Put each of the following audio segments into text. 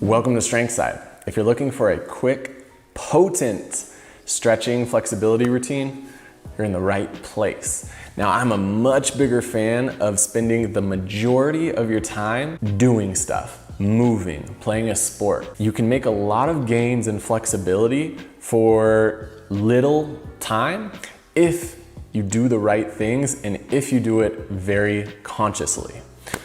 Welcome to Strength Side. If you're looking for a quick, potent stretching flexibility routine, you're in the right place. Now, I'm a much bigger fan of spending the majority of your time doing stuff, moving, playing a sport. You can make a lot of gains in flexibility for little time if you do the right things and if you do it very consciously.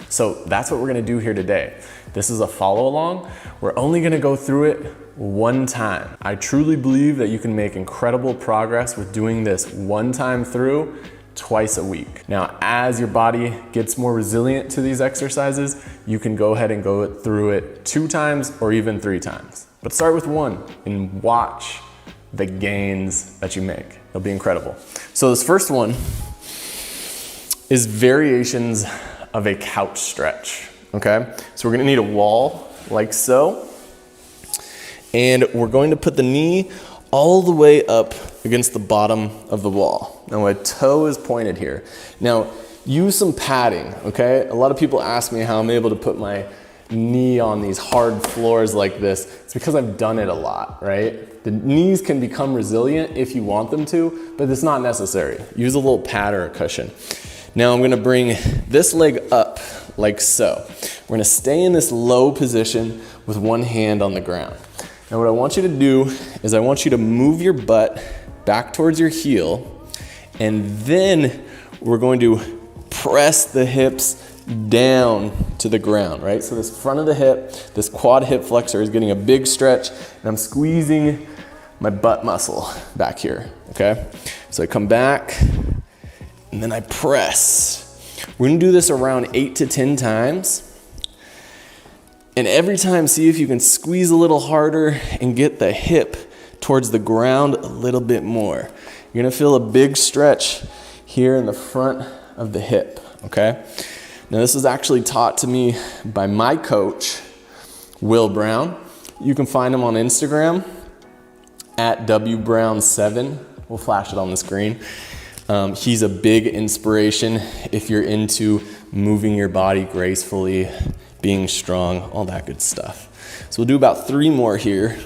So that's what we're gonna do here today. This is a follow along. We're only gonna go through it one time. I truly believe that you can make incredible progress with doing this one time through twice a week. Now, as your body gets more resilient to these exercises, you can go ahead and go through it 2 times or even 3 times. But start with 1 and watch the gains that you make. It'll be incredible. So this first one is variations of a couch stretch, okay? So we're gonna need a wall like so, and we're going to put the knee all the way up against the bottom of the wall. Now my toe is pointed here. Now use some padding, okay? A lot of people ask me how I'm able to put my knee on these hard floors like this. It's because I've done it a lot, right? The knees can become resilient if you want them to, but it's not necessary. Use a little pad or a cushion. Now I'm gonna bring this leg up like so. We're gonna stay in this low position with one hand on the ground. Now what I want you to do is I want you to move your butt back towards your heel, and then we're going to press the hips down to the ground, right? So this front of the hip, this quad hip flexor is getting a big stretch, and I'm squeezing my butt muscle back here, okay? So I come back, and then I press. We're gonna do this around 8 to 10 times. And every time, see if you can squeeze a little harder and get the hip towards the ground a little bit more. You're gonna feel a big stretch here in the front of the hip, okay? Now this was actually taught to me by my coach, Will Brown. You can find him on Instagram at WBrown7. We'll flash it on the screen. He's a big inspiration if you're into moving your body gracefully, being strong, all that good stuff. So we'll do about 3 more here.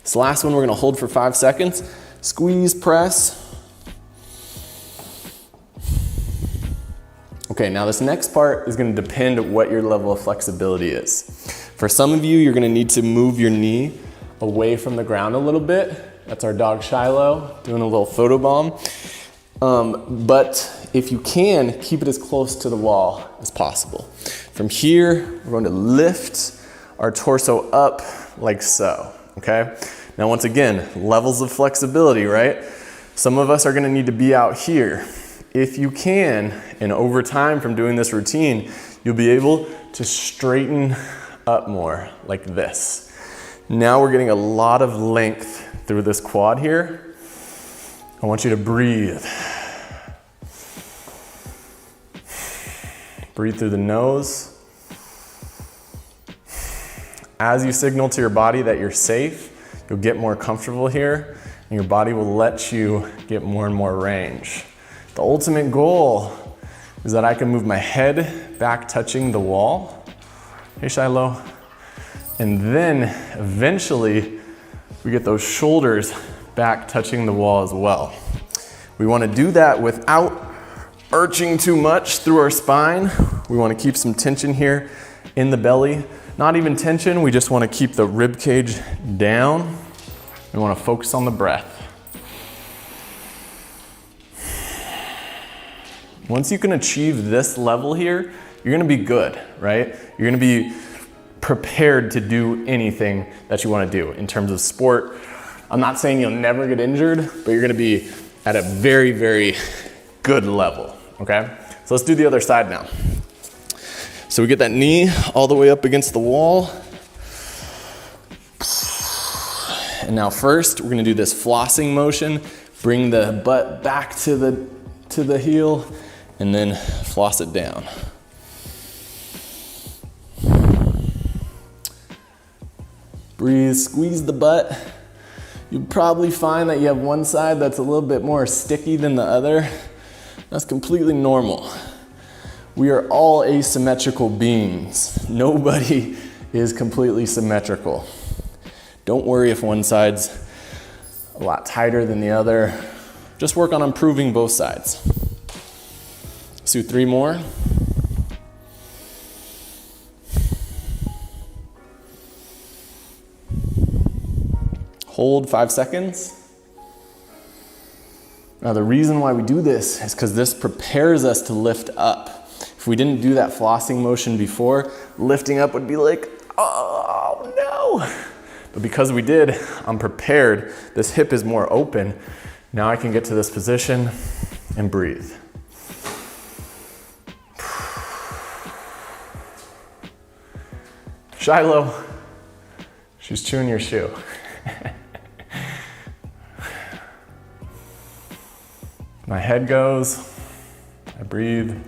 This last one we're gonna hold for 5 seconds. Squeeze, press. Okay, now this next part is gonna depend what your level of flexibility is. For some of you, you're gonna need to move your knee away from the ground a little bit. That's our dog Shiloh doing a little photobomb. But if you can, keep it as close to the wall as possible. From here, we're going to lift our torso up like so, okay? Now once again, levels of flexibility, right? Some of us are gonna need to be out here. If you can, and over time from doing this routine, you'll be able to straighten up more like this. Now we're getting a lot of length through this quad here. I want you to breathe. Breathe through the nose. As you signal to your body that you're safe, you'll get more comfortable here, and your body will let you get more and more range. The ultimate goal is that I can move my head back touching the wall. Hey, Shiloh. And then eventually we get those shoulders back touching the wall as well. We want to do that without arching too much through our spine. We want to keep some tension here in the belly. Not even tension, we just want to keep the rib cage down. We want to focus on the breath. Once you can achieve this level here, you're going to be good, right? You're going to be prepared to do anything that you want to do in terms of sport. I'm not saying you'll never get injured, but you're going to be at a very, very good level, okay? So let's do the other side now. So we get that knee all the way up against the wall. And now first, we're going to do this flossing motion. Bring the butt back to the heel and then floss it down. Breathe, squeeze the butt. You'll probably find that you have one side that's a little bit more sticky than the other. That's completely normal. We are all asymmetrical beings. Nobody is completely symmetrical. Don't worry if one side's a lot tighter than the other. Just work on improving both sides. Let's do 3 more. Hold 5 seconds. Now the reason why we do this is because this prepares us to lift up. If we didn't do that flossing motion before, lifting up would be like, oh no. But because we did, I'm prepared. This hip is more open. Now I can get to this position and breathe. Shiloh, she's chewing your shoe. My head goes, I breathe.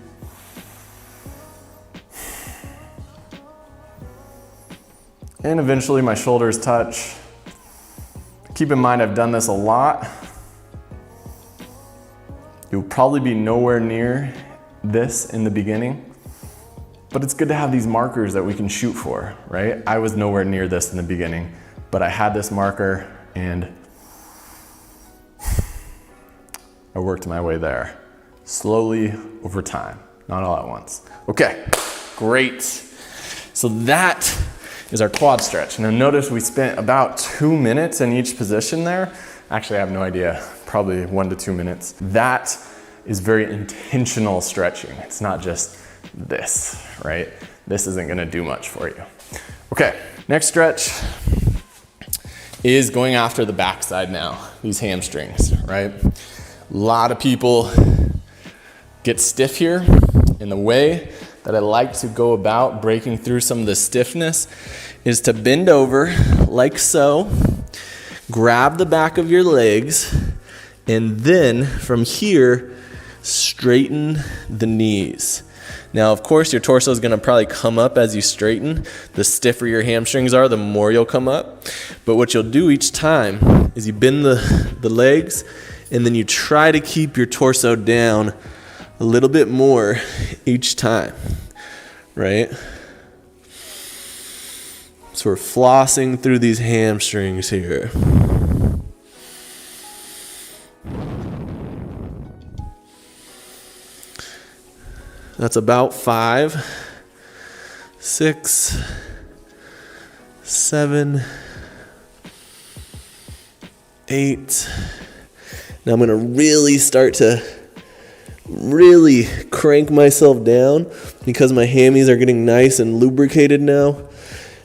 And eventually my shoulders touch. Keep in mind, I've done this a lot. You'll probably be nowhere near this in the beginning, but it's good to have these markers that we can shoot for, right? I was nowhere near this in the beginning, but I had this marker and I worked my way there. Slowly over time, not all at once. Okay, great. So that is our quad stretch. Now notice we spent about 2 minutes in each position there. Actually, I have no idea, probably 1 to 2 minutes. That is very intentional stretching. It's not just this, right? This isn't gonna do much for you. Okay, next stretch is going after the backside now, these hamstrings, right? A lot of people get stiff here. And the way that I like to go about breaking through some of the stiffness is to bend over like so, grab the back of your legs, and then from here, straighten the knees. Now, of course, your torso is gonna probably come up as you straighten. The stiffer your hamstrings are, the more you'll come up. But what you'll do each time is you bend the legs, and then you try to keep your torso down a little bit more each time, right? So we're flossing through these hamstrings here. That's about 5, 6, 7, 8. Now I'm gonna really start to crank myself down because my hammies are getting nice and lubricated now.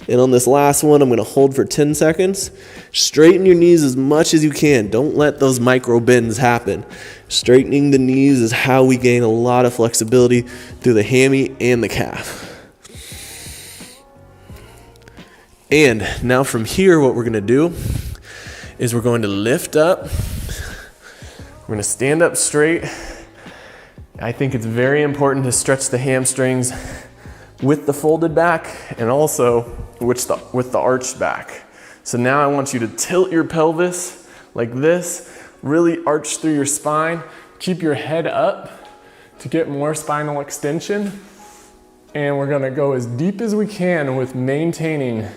And on this last one, I'm gonna hold for 10 seconds. Straighten your knees as much as you can. Don't let those micro bends happen. Straightening the knees is how we gain a lot of flexibility through the hammy and the calf. And now from here, what we're gonna do is we're going to lift up. We're gonna stand up straight. I think it's very important to stretch the hamstrings with the folded back and also with the arched back. So now I want you to tilt your pelvis like this, really arch through your spine, keep your head up to get more spinal extension. And we're gonna go as deep as we can with maintaining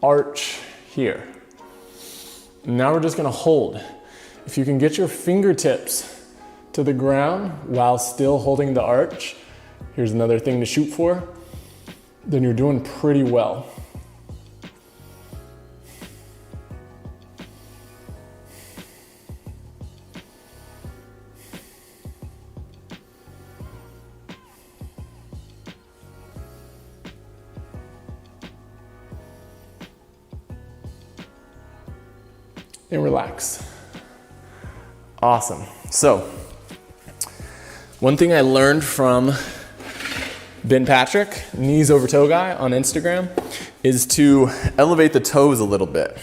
arch here. Now we're just gonna hold. If you can get your fingertips to the ground while still holding the arch, here's another thing to shoot for, then you're doing pretty well. And relax. Awesome. So, one thing I learned from Ben Patrick, Knees Over Toe Guy on Instagram, is to elevate the toes a little bit.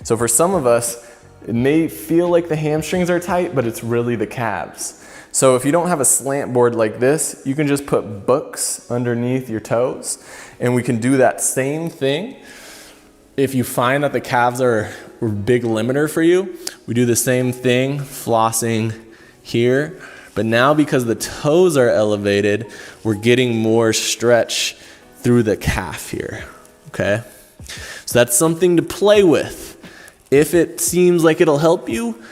So for some of us, it may feel like the hamstrings are tight, but it's really the calves. So if you don't have a slant board like this, you can just put books underneath your toes, and we can do that same thing. If you find that the calves are a big limiter for you, we do the same thing, flossing here, But now because the toes are elevated, we're getting more stretch through the calf here, okay? So that's something to play with. If it seems like it'll help you,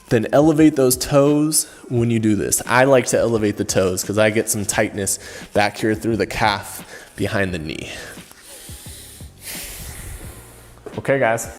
then elevate those toes when you do this. I like to elevate the toes because I get some tightness back here through the calf behind the knee. Okay, guys.